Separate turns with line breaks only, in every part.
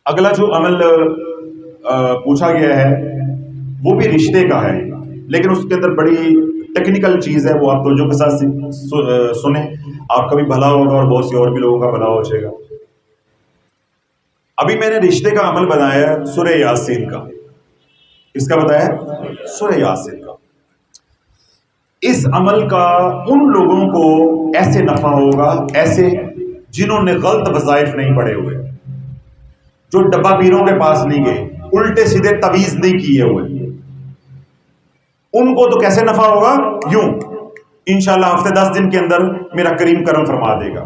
اگلا جو عمل پوچھا گیا ہے وہ بھی رشتے کا ہے، لیکن اس کے اندر بڑی ٹیکنیکل چیز ہے، وہ آپ توجہ کے ساتھ سنیں، آپ کا بھی بھلا ہوگا اور بہت سی اور بھی لوگوں کا بھلا ہو جائے گا۔ ابھی میں نے رشتے کا عمل بنایا ہے سورہ یاسین کا۔ کس کا بتایا ہے؟ سورہ یاسین کا۔ اس عمل کا ان لوگوں کو ایسے نفع ہوگا، ایسے جنہوں نے غلط وظائف نہیں پڑے ہوئے، جو ڈبہ پیروں کے پاس نہیں گئے، الٹے سیدھے تویز نہیں کیے ہوئے، ان کو تو کیسے نفع ہوگا؟ یوں انشاءاللہ ہفتے 10 دن کے اندر میرا کریم کرم فرما دے گا۔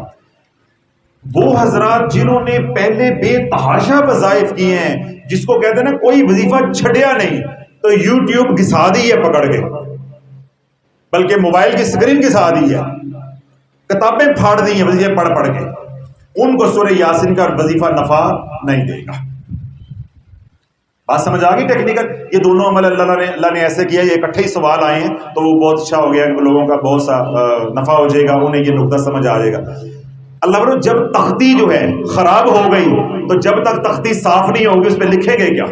وہ حضرات جنہوں نے پہلے بے تحاشا وظائف کیے ہیں، جس کو کہتے ہیں نا کوئی وظیفہ چھڑیا نہیں، تو یوٹیوب گھسا دی ہے پکڑ کے، بلکہ موبائل کی اسکرین گھسا دی ہے، کتابیں پھاڑ دی ہیں وظیفے پڑھ پڑھ کے، ان کو سورہ یاسین کا وظیفہ نفع نہیں دے گا۔ بات سمجھ آ گئی ٹیکنیکل؟ یہ دونوں عمل اللہ نے ایسے کیا، یہ اکٹھے ہی سوال آئے ہیں تو وہ بہت اچھا ہو گیا، لوگوں کا بہت سا نفع ہو جائے گا، انہیں یہ نقطہ سمجھ آ جائے گا۔ اللہ برو جب تختی جو ہے خراب ہو گئی تو جب تک تختی صاف نہیں ہوگی اس پہ لکھے گئے کیا؟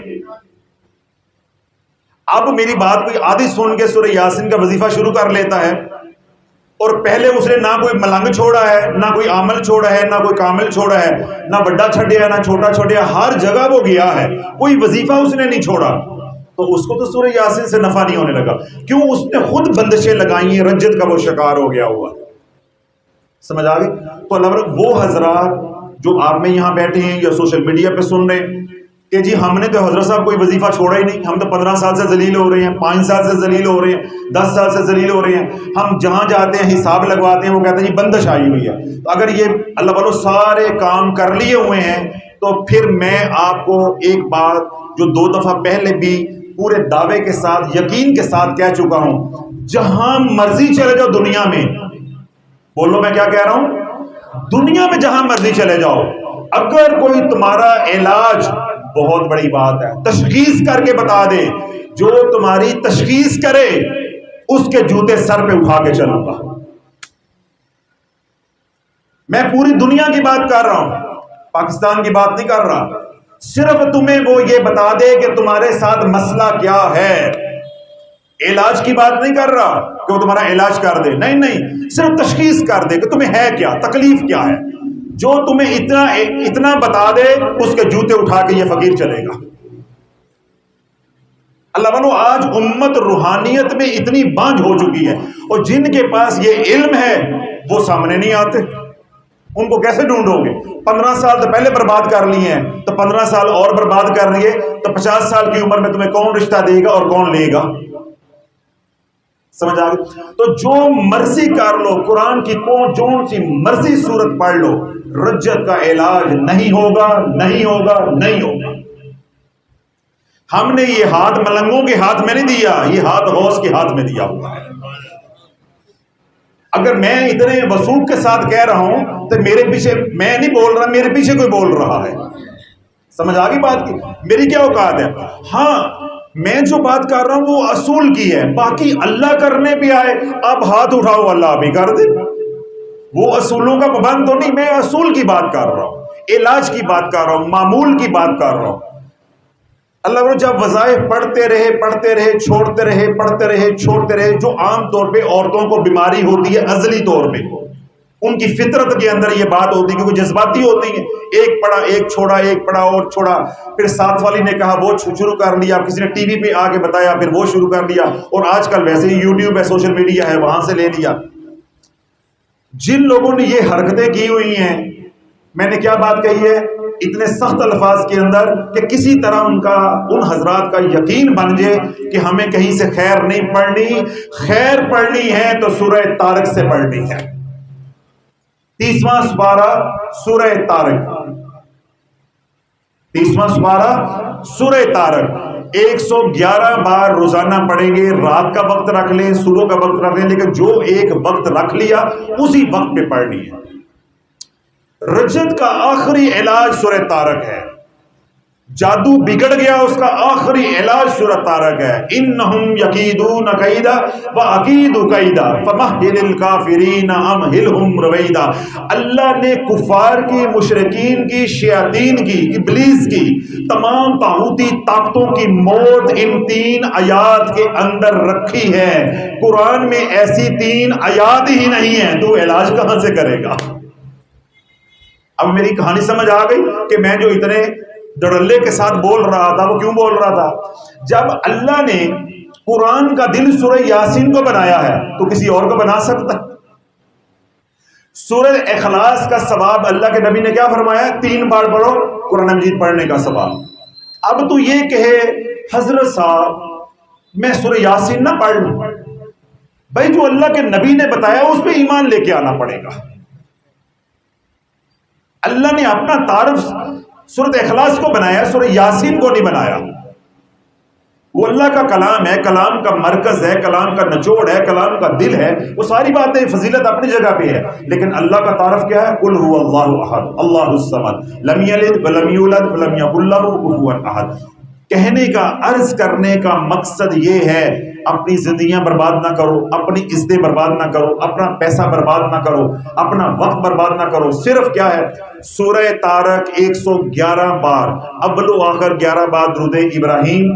اب میری بات کوئی آدھی سن کے سورہ یاسین کا وظیفہ شروع کر لیتا ہے اور پہلے اس نے نہ کوئی ملنگ چھوڑا ہے، نہ کوئی عامل چھوڑا ہے، نہ کوئی کامل چھوڑا ہے، نہ بڑا چھڑیا نہ چھوٹا چھڑیا، ہر جگہ وہ گیا ہے، کوئی وظیفہ اس نے نہیں چھوڑا، تو اس کو تو سورہ یاسین سے نفع نہیں ہونے لگا۔ کیوں؟ اس نے خود بندشیں لگائی ہیں، رجت کا وہ شکار ہو گیا ہوا۔ سمجھ آ گئی؟ تو اللہ وہ حضرات جو آپ میں یہاں بیٹھے ہیں یا سوشل میڈیا پہ سن رہے ہیں کہ جی ہم نے تو حضرت صاحب کوئی وظیفہ چھوڑا ہی نہیں، ہم تو 15 سال سے ذلیل ہو رہے ہیں، 5 سال سے ذلیل ہو رہے ہیں، 10 سال سے ذلیل ہو رہے ہیں، ہم جہاں جاتے ہیں حساب لگواتے ہیں، وہ کہتے ہیں جی بندش آئی ہوئی ہے۔ تو اگر یہ اللہ والوں سارے کام کر لیے ہوئے ہیں تو پھر میں آپ کو ایک بات جو 2 دفعہ پہلے بھی پورے دعوے کے ساتھ یقین کے ساتھ کہہ چکا ہوں، جہاں مرضی چلے جاؤ دنیا میں، بولو میں کیا کہہ رہا ہوں، دنیا میں جہاں مرضی چلے جاؤ، اگر کوئی تمہارا علاج، بہت بڑی بات ہے، تشخیص کر کے بتا دے، جو تمہاری تشخیص کرے اس کے جوتے سر پہ اٹھا کے چلوں گا۔ میں پوری دنیا کی بات کر رہا ہوں، پاکستان کی بات نہیں کر رہا، صرف تمہیں وہ یہ بتا دے کہ تمہارے ساتھ مسئلہ کیا ہے، علاج کی بات نہیں کر رہا کہ وہ تمہارا علاج کر دے، نہیں نہیں، صرف تشخیص کر دے کہ تمہیں ہے کیا، تکلیف کیا ہے، جو تمہیں اتنا بتا دے اس کے جوتے اٹھا کے یہ فقیر چلے گا۔ اللہ والو آج امت روحانیت میں اتنی بانجھ ہو چکی ہے، اور جن کے پاس یہ علم ہے وہ سامنے نہیں آتے، ان کو کیسے ڈھونڈو گے؟ 15 سال تو پہلے برباد کر لیے ہیں، تو 15 سال اور برباد کر لیے تو 50 سال کی عمر میں تمہیں کون رشتہ دے گا اور کون لے گا؟ سمجھ آ گئی؟ تو جو مرضی کر لو، قرآن کی جون سی مرضی صورت پڑھ لو، رجت کا علاج نہیں ہوگا، نہیں ہوگا، نہیں ہوگا۔ ہم نے یہ ہاتھ ملنگوں کے ہاتھ میں نہیں دیا، یہ ہاتھ غوث کے ہاتھ میں دیا ہوا ہے۔ اگر میں اتنے وثوق کے ساتھ کہہ رہا ہوں تو میرے پیچھے میں نہیں بول رہا، میرے پیچھے کوئی بول رہا ہے۔ سمجھ آ گئی بات کی؟ میری کیا اوقات ہے؟ ہاں میں جو بات کر رہا ہوں وہ اصول کی ہے، باقی اللہ کرنے پہ آئے، اب ہاتھ اٹھاؤ اللہ بھی کر دے، وہ اصولوں کا پابند تو نہیں، میں اصول کی بات کر رہا ہوں، علاج کی بات کر رہا ہوں، معمول کی بات کر رہا ہوں۔ اللہ جب وظائف پڑھتے رہے چھوڑتے رہے، پڑھتے رہے چھوڑتے رہے، جو عام طور پہ عورتوں کو بیماری ہوتی ہے ازلی طور پہ، ان کی فطرت کے اندر یہ بات ہوتی ہے کیونکہ جذباتی ہوتی ہیں، ایک پڑھا ایک چھوڑا، ایک پڑھا اور چھوڑا، پھر ساتھ والی نے کہا وہ شروع کر لیا، کسی نے ٹی وی پہ آ کے بتایا پھر وہ شروع کر لیا، اور آج کل ویسے ہی یوٹیوب ہے، سوشل میڈیا ہے، وہاں سے لے لیا۔ جن لوگوں نے یہ حرکتیں کی ہوئی ہیں، میں نے کیا بات کہی ہے اتنے سخت الفاظ کے اندر کہ کسی طرح ان حضرات کا یقین بن جائے کہ ہمیں کہیں سے خیر نہیں پڑھنی، خیر پڑھنی ہے تو سورہ طارق سے پڑھنی ہے۔ 30واں سپارہ سورہ طارق، 30واں سپارہ سورہ طارق 111 بار روزانہ پڑھیں گے، رات کا وقت رکھ لیں، صبح کا وقت رکھ لیں، لیکن جو ایک وقت رکھ لیا اسی وقت پہ پڑھنی ہے۔ رجت کا آخری علاج سورہ طارق ہے، جادو بگڑ گیا، اس کا آخری علاج سورۃ طارق ہے، انہم یکیدون کیدا واکید کیدا فمہل الکافرین امہلہم رویدا۔ اللہ نے کفار کی، مشرکین کی، شیاطین کی، ابلیس کی، تمام طاغوتی طاقتوں کی موت ان 3 آیات کے اندر رکھی ہے۔ قرآن میں ایسی 3 آیات ہی نہیں ہیں، تو علاج کہاں سے کرے گا؟ اب میری کہانی سمجھ آ گئی کہ میں جو اتنے ڈرلے کے ساتھ بول رہا تھا وہ کیوں بول رہا تھا؟ جب اللہ نے قرآن کا دل سورہ یاسین کو بنایا ہے تو کسی اور کو بنا سکتا؟ سورہ اخلاص کا ثواب اللہ کے نبی نے کیا فرمایا؟ 3 بار پڑھو قرآن مجید پڑھنے کا ثواب۔ اب تو یہ کہے حضرت صاحب میں سورہ یاسین نہ پڑھ لوں، بھائی جو اللہ کے نبی نے بتایا اس پہ ایمان لے کے آنا پڑے گا۔ اللہ نے اپنا تعارف سورۃ اخلاص کو بنایا، سورہ یاسین کو نہیں بنایا۔ وہ اللہ کا کلام ہے، کلام کا مرکز ہے، کلام کا نچوڑ ہے، کلام کا دل ہے، وہ ساری باتیں فضیلت اپنی جگہ پہ ہے، لیکن اللہ کا تعارف کیا ہے؟ قل هو اللہ احد اللہ الصمد لم یلد ولم یولد ولم یکن لہ کفوا احد۔ کہنے کا، عرض کرنے کا مقصد یہ ہے اپنی زندگیاں برباد نہ کرو، اپنی عزتیں برباد نہ کرو، اپنا پیسہ برباد نہ کرو، اپنا وقت برباد نہ کرو۔ صرف کیا ہے؟ سورہ طارق 111 بار، اول و آخر 11 بار درود ابراہیم،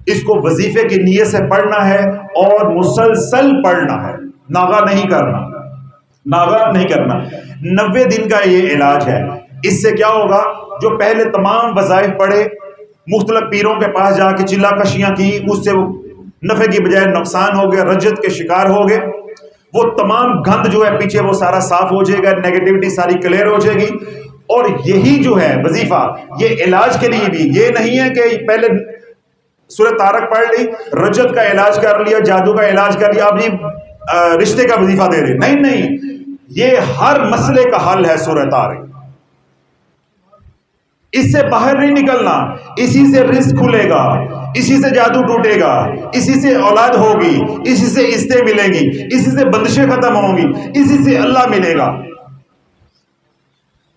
اس کو وظیفے کی نیت سے پڑھنا ہے اور مسلسل پڑھنا ہے، ناغہ نہیں کرنا، ناغہ نہیں کرنا۔ 90 دن کا یہ علاج ہے۔ اس سے کیا ہوگا؟ جو پہلے تمام وظائف پڑھے، مختلف پیروں کے پاس جا کے چلا کشیاں کی، اس سے وہ نفع کی بجائے نقصان ہو گیا، رجت کے شکار ہو گئے، وہ تمام گند جو ہے پیچھے وہ سارا صاف ہو جائے گا، نیگیٹیوٹی ساری کلیئر ہو جائے گی۔ اور یہی جو ہے وظیفہ، یہ علاج کے لیے بھی یہ نہیں ہے کہ پہلے سورہ طارق پڑھ لی، رجت کا علاج کر لیا، جادو کا علاج کر لیا، اب یہ رشتے کا وظیفہ دے رہے، نہیں نہیں، یہ ہر مسئلے کا حل ہے سورہ طارق۔ اس سے باہر نہیں نکلنا، اسی سے رزق کھلے گا، اسی سے جادو ٹوٹے گا، اسی سے اولاد ہوگی، اسی سے عزتیں ملیں گی، اسی سے بندشیں ختم ہوں گی، اسی سے اللہ ملے گا۔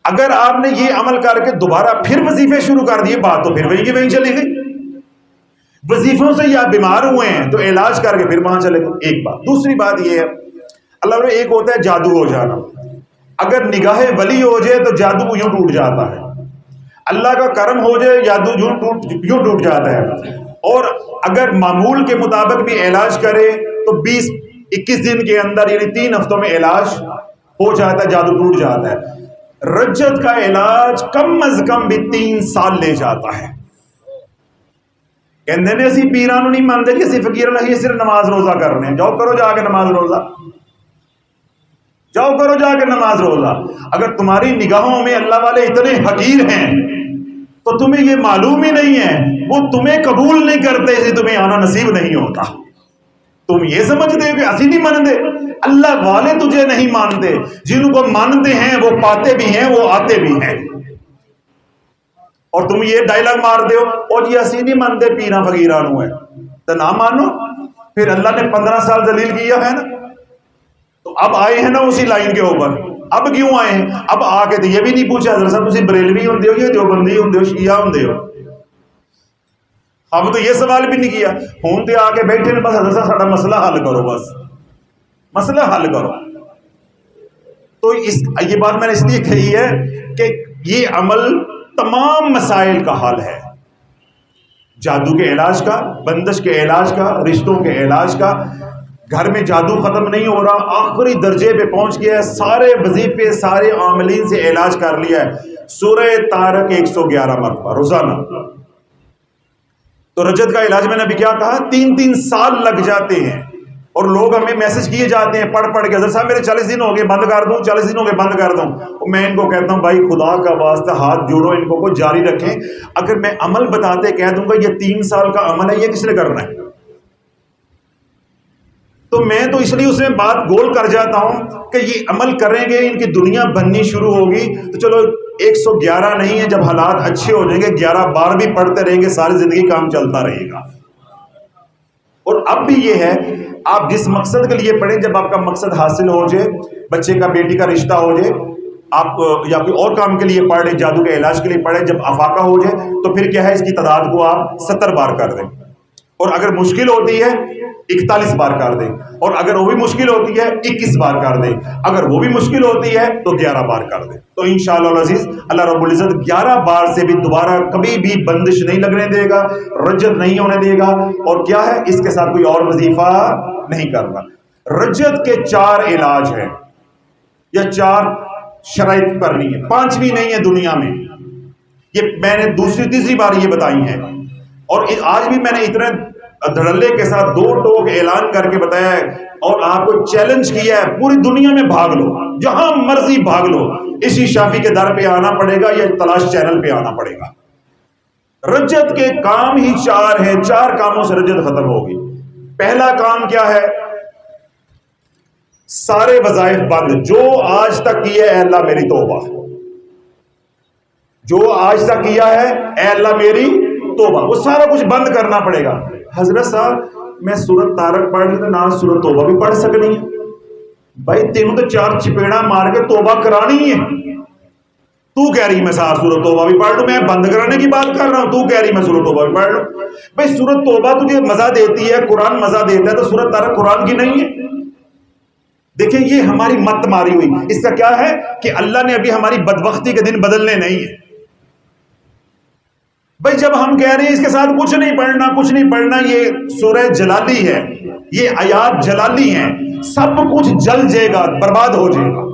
اگر آپ نے یہ عمل کر کے دوبارہ پھر وظیفے شروع کر دیے، بات تو پھر وہیں کی وہیں چلے گئی۔ وظیفوں سے یا بیمار ہوئے ہیں تو علاج کر کے پھر وہاں چلے گئے، ایک بات۔ دوسری بات یہ ہے، اللہ نے ایک ہوتا ہے جادو ہو جانا، اگر نگاہ ولی ہو جائے تو جادو یوں ٹوٹ جاتا ہے، اللہ کا کرم ہو جائے جادو یوں ٹوٹ جاتا ہے۔ اور اگر معمول کے مطابق بھی علاج کرے تو 20-21 دن کے اندر یعنی 3 ہفتوں میں علاج ہو جاتا ہے، جادو ٹوٹ جاتا ہے۔ رجت کا علاج کم از کم بھی 3 سال لے جاتا ہے۔ کہندے نے اسی پیرانو نہیں مانتے کہ اسی فقیرانو نہیں، صرف نماز روزہ کرنے ہیں، جاؤ کرو جا کے نماز روزہ، جاؤ کرو جا کے نماز روزہ۔ اگر تمہاری نگاہوں میں اللہ والے اتنے حقیر ہیں تو تمہیں یہ معلوم ہی نہیں ہے، وہ تمہیں قبول نہیں کرتے اس لیے تمہیں آنا نصیب نہیں ہوتا۔ تم یہ سمجھتے ہو کہ اسی نہیں مانتے، اللہ والے تجھے نہیں مانتے، جن کو مانتے ہیں وہ پاتے بھی ہیں، وہ آتے بھی ہیں۔ اور تم یہ ڈائلاگ مارتے ہو اور جی اسی نہیں مانتے پیرا فقیرانو ہے، تو نہ مانو، پھر اللہ نے 15 سال ذلیل کیا ہے نا، تو اب آئے ہیں نا اسی لائن کے اوپر۔ اب کیوں آئے ہیں؟ اب آ کے تو یہ بھی نہیں پوچھا حضرت صاحب تسی بریلوی ہوندے ہو یا دیوبندی ہوندے ہو، شیعہ ہوندے ہو، اب تو یہ سوال بھی نہیں کیا، ہوں تے آ کے بیٹھے نے بس حضرت صاحب ساڈا مسئلہ حل کرو، بس مسئلہ حل کرو۔ تو یہ بات میں نے اس لیے کہی ہے کہ یہ عمل تمام مسائل کا حل ہے، جادو کے علاج کا، بندش کے علاج کا، رشتوں کے علاج کا۔ گھر میں جادو ختم نہیں ہو رہا، آخری درجے پہ پہنچ گیا ہے، سارے وظیفے سارے عاملین سے علاج کر لیا ہے۔ سورہ طارق 111 مرتبہ روزانہ۔ تو رجت کا علاج میں نے ابھی کیا کہا، 3 سال لگ جاتے ہیں، اور لوگ ہمیں میسج کیے جاتے ہیں پڑھ کے، حضرت صاحب میرے 40 دن ہو گئے بند کر دوں، 40 دن ہو گئے بند کر دوں۔ میں ان کو کہتا ہوں بھائی خدا کا واسطہ ہاتھ جوڑو، ان کو جاری رکھیں۔ اگر میں عمل بتاتے کہہ دوں گا یہ 3 سال کا عمل ہے، یہ کس نے کرنا ہے؟ تو میں تو اس لیے اس میں بات گول کر جاتا ہوں کہ یہ عمل کریں گے، ان کی دنیا بننی شروع ہوگی، تو چلو 111 نہیں ہے، جب حالات اچھے ہو جائیں گے 11 بار بھی پڑھتے رہیں گے، ساری زندگی کام چلتا رہے گا۔ اور اب بھی یہ ہے، آپ جس مقصد کے لیے پڑھیں، جب آپ کا مقصد حاصل ہو جائے، بچے کا بیٹی کا رشتہ ہو جائے، آپ یا کوئی اور کام کے لیے پڑھ رہے، جادو کے علاج کے لیے پڑھیں، جب افاقہ ہو جائے تو پھر کیا ہے، اس کی تعداد کو آپ 70 بار کر دیں، اور اگر مشکل ہوتی ہے 41 بار کر دیں، اور اگر وہ بھی مشکل ہوتی ہے 21 بار کر دیں، اگر وہ بھی مشکل ہوتی ہے تو 11 بار کر دیں۔ تو انشاءاللہ العزیز اللہ رب العزت 11 بار سے بھی دوبارہ کبھی بھی بندش نہیں لگنے دے گا، رجت نہیں ہونے دے گا، اور کیا ہے، اس کے ساتھ کوئی اور وظیفہ نہیں کرنا۔ رجت کے 4 علاج ہیں، یا 4 شرائط کرنی ہے، 5ویں نہیں ہے دنیا میں، یہ میں نے دوسری تیسری بار یہ بتائی ہیں، اور آج بھی میں نے اتنے دھڑلے کے ساتھ 2 ٹوک اعلان کر کے بتایا ہے، اور آپ کو چیلنج کیا ہے پوری دنیا میں بھاگ لو، جہاں مرضی بھاگ لو، اسی شافی کے در پہ آنا پڑے گا یا تلاش چینل پہ آنا پڑے گا۔ رجت کے کام ہی 4 ہیں، 4 کاموں سے رجت ختم ہوگی۔ پہلا کام کیا ہے؟ سارے وظائف بند، جو آج تک کیے اے اللہ میری توبہ، جو آج تک کیا ہے اے اللہ میری توبہ، وہ سارا کچھ بند کرنا پڑے گا۔ حضرت صاحب میں سورت طارق پڑھ لی تو نہ سورت توبہ بھی پڑھ سکنی ہے؟ بھائی تینوں تو 4 چپیڑا مار کے توبہ کرانی ہے، تو کہہ رہی میں سورت توبہ بھی پڑھ لوں، میں بند کرانے کی بات کر رہا ہوں، تو کہہ رہی میں سورت توبہ بھی پڑھ لوں۔ بھائی سورت توبہ تجھے مزہ دیتی ہے، قرآن مزہ دیتا ہے، تو سورت طارق قرآن کی نہیں ہے؟ دیکھیں یہ ہماری مت ماری ہوئی، اس کا کیا ہے کہ اللہ نے ابھی ہماری بدبختی کے دن بدلنے نہیں ہے۔ بھائی جب ہم کہہ رہے ہیں اس کے ساتھ کچھ نہیں پڑھنا، کچھ نہیں پڑھنا، یہ سورہ جلالی ہے، یہ آیات جلالی ہیں، سب کچھ جل جائے گا، برباد ہو جائے گا،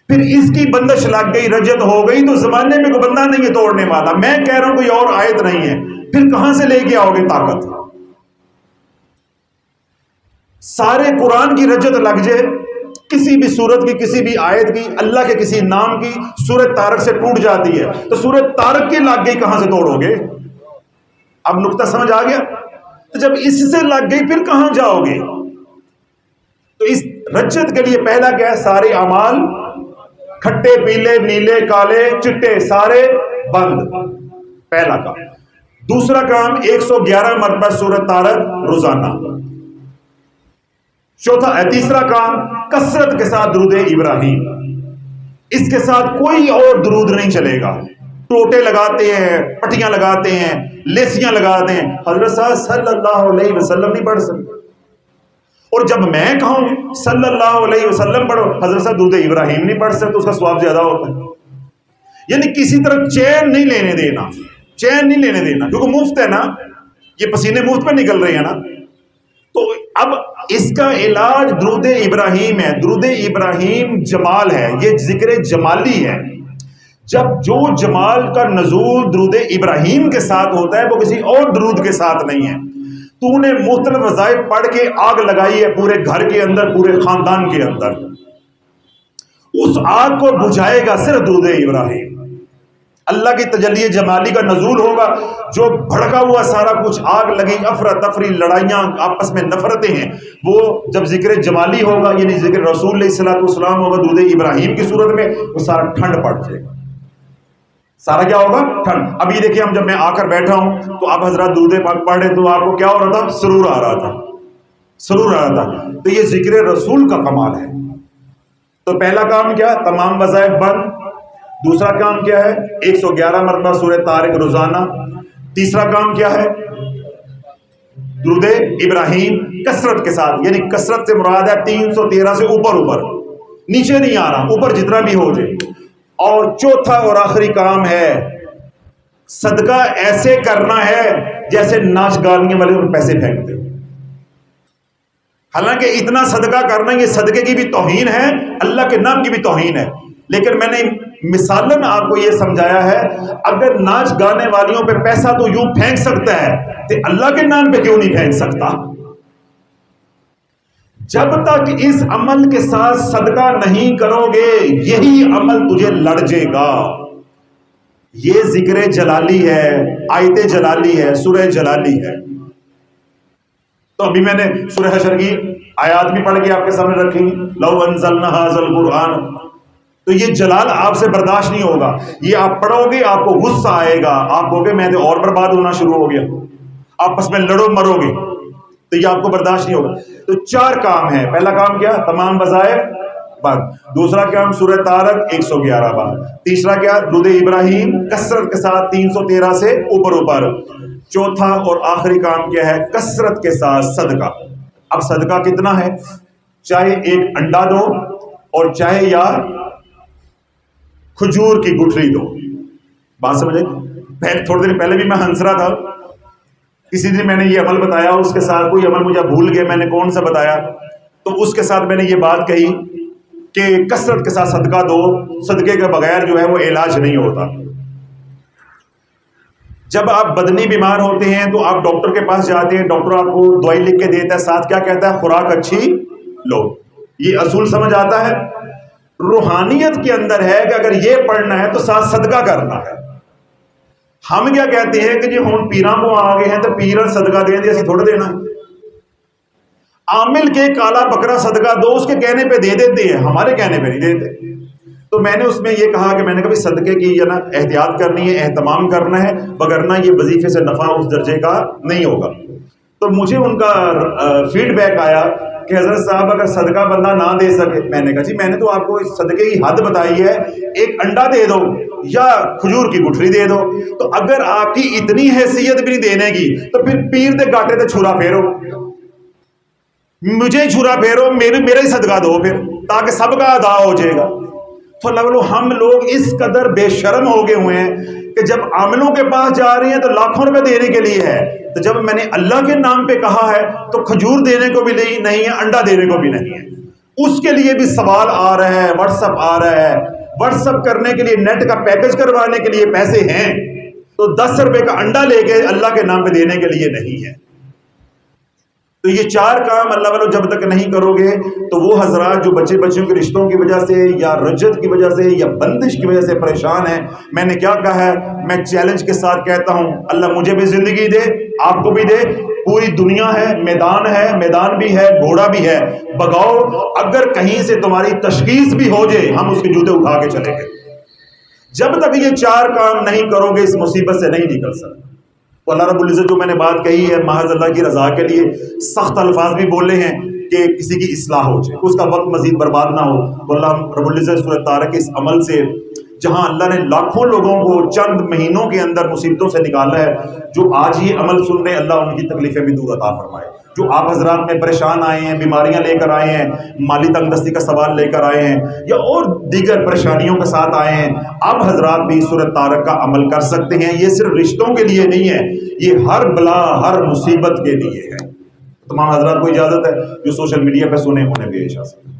پھر اس کی بندش لگ گئی، رجت ہو گئی، تو زمانے میں کوئی بندہ نہیں ہے توڑنے والا۔ میں کہہ رہا ہوں کوئی اور آیت نہیں ہے، پھر کہاں سے لے کے آؤ گے طاقت؟ سارے قرآن کی رجت لگ جائے، کسی بھی سورت کی، کسی بھی آیت کی، اللہ کے کسی نام کی، سورت طارق سے ٹوٹ جاتی ہے، تو سورت طارق کی لگ گئی، کہاں سے توڑو گے؟ اب نقطہ سمجھ آ گیا؟ تو جب اس سے لگ گئی پھر کہاں جاؤ گے؟ تو اس رجت کے لیے پہلا کیا ہے؟ سارے اعمال کھٹے پیلے نیلے کالے چٹے سارے بند، پہلا کام۔ دوسرا کام 111 مرتبہ سورت طارق روزانہ۔ تیسرا کام کثرت کے ساتھ درود ابراہیم، اس کے ساتھ کوئی اور درود نہیں چلے گا۔ ٹوٹے لگاتے ہیں، پٹیاں لگاتے ہیں، لیسیاں لگاتے ہیں، حضرت صاحب صلی اللہ علیہ وسلم نہیں پڑھ سکتے، اور جب میں کہوں صلی اللہ علیہ وسلم پڑھو، حضرت صاحب درود ابراہیم نہیں پڑھ سکتے، اس کا ثواب زیادہ ہوتا ہے۔ یعنی کسی طرح چین نہیں لینے دینا، چین نہیں لینے دینا، کیونکہ مفت ہے نا، یہ پسینے مفت پہ نکل رہے ہیں نا۔ تو اب اس کا علاج درود ابراہیم ہے۔ درود ابراہیم جمال ہے، یہ ذکر جمالی ہے۔ جب جو جمال کا نزول درود ابراہیم کے ساتھ ہوتا ہے وہ کسی اور درود کے ساتھ نہیں ہے۔ تو نے مختلف وظائف پڑھ کے آگ لگائی ہے پورے گھر کے اندر، پورے خاندان کے اندر، اس آگ کو بجھائے گا صرف درود ابراہیم۔ اللہ کی تجلی جمالی کا نزول ہوگا، جو بھڑکا ہوا سارا کچھ آگ لگی، افراتفری، لڑائیاں، آپس میں نفرتیں ہیں، وہ جب ذکر جمالی ہوگا، یعنی ذکر رسول علیہ الصلوۃ والسلام ہوگا درود ابراہیم کی صورت میں، وہ سارا ٹھنڈ پڑ جائے گا۔ سارا کیا ہوگا؟ ٹھنڈ۔ اب یہ دیکھیں، ہم جب میں آ کر بیٹھا ہوں تو آپ حضرات درود پاک پڑھ رہے تو آپ کو کیا ہو رہا تھا؟ سرور آ رہا تھا، سرور آ رہا تھا۔ تو یہ ذکر رسول کا کمال ہے۔ تو پہلا کام کیا؟ تمام وظائف بند۔ دوسرا کام کیا ہے؟ 111 مرتبہ سورہ طارق روزانہ۔ تیسرا کام کیا ہے؟ درود ابراہیم کثرت کے ساتھ، یعنی کثرت سے مراد ہے 313 سے اوپر، نیچے نہیں آ رہا، اوپر جتنا بھی ہو جائے۔ اور چوتھا اور آخری کام ہے صدقہ ایسے کرنا ہے جیسے ناچ گانے والے ان پیسے پھینکتے ہو۔ حالانکہ اتنا صدقہ کرنا، یہ صدقے کی بھی توہین ہے، اللہ کے نام کی بھی توہین ہے، لیکن میں نے مثالن آپ کو یہ سمجھایا ہے، اگر ناچ گانے والیوں پہ پیسہ تو یوں پھینک سکتا ہے تو اللہ کے نام پہ کیوں نہیں پھینک سکتا؟ جب تک اس عمل کے ساتھ صدقہ نہیں کرو گے یہی عمل تجھے لڑ جائے گا۔ یہ ذکر جلالی ہے، آیت جلالی ہے، سورہ جلالی ہے۔ تو ابھی میں نے سورہ حشر کی آیات بھی پڑھ کے آپ کے سامنے رکھی، لو انزلنا ھذا القرآن، تو یہ جلال آپ سے برداشت نہیں ہوگا، یہ آپ پڑھو گے آپ کو غصہ آئے گا، آپ کہو گے میں تو اور برباد ہونا شروع ہو گیا، آپس میں لڑو مرو گے، تو یہ آپ کو برداشت نہیں ہوگا۔ تو 4 کام ہیں۔ پہلا کام کیا؟ تمام وظائف بار. دوسرا کام سورہ طارق 111 بار. تیسرا کیا درود ابراہیم کثرت کے ساتھ 313 سے اوپر. چوتھا اور آخری کام کیا ہے؟ کثرت کے ساتھ صدقہ. اب صدقہ کتنا ہے؟ چاہے ایک انڈا دو اور چاہے یار کھجور کی گٹھلی دو. بات سمجھے؟ تھوڑی دیر پہلے بھی میں ہنس رہا تھا، کسی دن میں نے یہ عمل بتایا، اس کے ساتھ کوئی عمل مجھے بھول گیا میں نے کون سا بتایا، تو اس کے ساتھ میں نے یہ بات کہی کہ کثرت کے ساتھ صدقہ دو، صدقے کے بغیر جو ہے وہ علاج نہیں ہوتا. جب آپ بدنی بیمار ہوتے ہیں تو آپ ڈاکٹر کے پاس جاتے ہیں، ڈاکٹر آپ کو دوائی لکھ کے دیتا ہے، ساتھ کیا کہتا ہے؟ خوراک اچھی لو. یہ اصول سمجھ آتا ہے؟ روحانیت کے اندر ہے کہ اگر یہ پڑھنا ہے تو ساتھ صدقہ کرنا ہے. ہم کیا کہتے ہیں کہ جی ہم پیراں کو آگے ہیں تو پیرن صدقہ دیں دے، اسی تھوڑا دینا. عامل کے کالا بکرا صدقہ دو، اس کے کہنے پہ دے دیتے ہیں، ہمارے کہنے پہ نہیں دیتے. تو میں نے اس میں یہ کہا کہ میں نے کبھی صدقے کی احتیاط کرنی ہے، اہتمام کرنا ہے، وگرنہ یہ وظیفے سے نفع اس درجے کا نہیں ہوگا. تو مجھے ان کا فیڈ بیک آیا کہ حضرت صاحب اگر صدقہ بندہ نہ دے سکے، میں نے کہا جی میں نے تو آپ کو اس صدقے کی حد بتائی ہے، ایک انڈا دے دو یا کھجور کی گٹھلی دے دو. تو اگر آپ کی اتنی حیثیت بھی نہیں دینے کی تو پھر پیر دے گاٹے تے چھرا پھیرو، مجھے ہی چھرا پھیرو، میرا ہی صدقہ دو پھر، تاکہ سب کا ادا ہو جائے گا. تو ہم لوگ اس قدر بے شرم ہو گئے ہوئے ہیں کہ جب عاملوں کے پاس جا رہی ہیں تو لاکھوں روپے دینے کے لیے ہے، تو جب میں نے اللہ کے نام پہ کہا ہے تو کھجور دینے کو بھی نہیں ہے، انڈا دینے کو بھی نہیں ہے. اس کے لیے بھی سوال آ رہا ہے، واٹس اپ آ رہا ہے، واٹس اپ کرنے کے لیے نیٹ کا پیکج کروانے کے لیے پیسے ہیں، تو 10 روپے کا انڈا لے کے اللہ کے نام پہ دینے کے لیے نہیں ہے. تو یہ 4 کام اللہ والوں جب تک نہیں کرو گے تو وہ حضرات جو بچوں کے رشتوں کی وجہ سے یا رجت کی وجہ سے یا بندش کی وجہ سے پریشان ہیں، میں نے کیا کہا ہے؟ میں چیلنج کے ساتھ کہتا ہوں اللہ مجھے بھی زندگی دے، آپ کو بھی دے، پوری دنیا ہے، میدان بھی ہے، گھوڑا بھی ہے، بگاؤ. اگر کہیں سے تمہاری تشخیص بھی ہو جائے ہم اس کے جوتے اٹھا کے چلیں گے. جب تک یہ 4 کام نہیں کرو گے اس مصیبت سے نہیں نکل سکتے. تو اللہ رب العزت جو میں نے بات کہی ہے محض اللہ کی رضا کے لیے، سخت الفاظ بھی بولے ہیں کہ کسی کی اصلاح ہو جائے، اس کا وقت مزید برباد نہ ہو. تو اللہ رب العزت سورہ طارق کے اس عمل سے جہاں اللہ نے لاکھوں لوگوں کو چند مہینوں کے اندر مصیبتوں سے نکالا ہے، جو آج یہ عمل سن رہے ہیں اللہ ان کی تکلیفیں بھی دور عطا فرمائے. جو آپ حضرات میں پریشان آئے ہیں، بیماریاں لے کر آئے ہیں، مالی تنگ دستی کا سوال لے کر آئے ہیں یا اور دیگر پریشانیوں کے ساتھ آئے ہیں، آپ حضرات بھی سورۃ طارق کا عمل کر سکتے ہیں. یہ صرف رشتوں کے لیے نہیں ہے، یہ ہر بلا ہر مصیبت کے لیے ہے. تمام حضرات کو اجازت ہے جو سوشل میڈیا پہ سنے انہیں بھی اجازت ہے.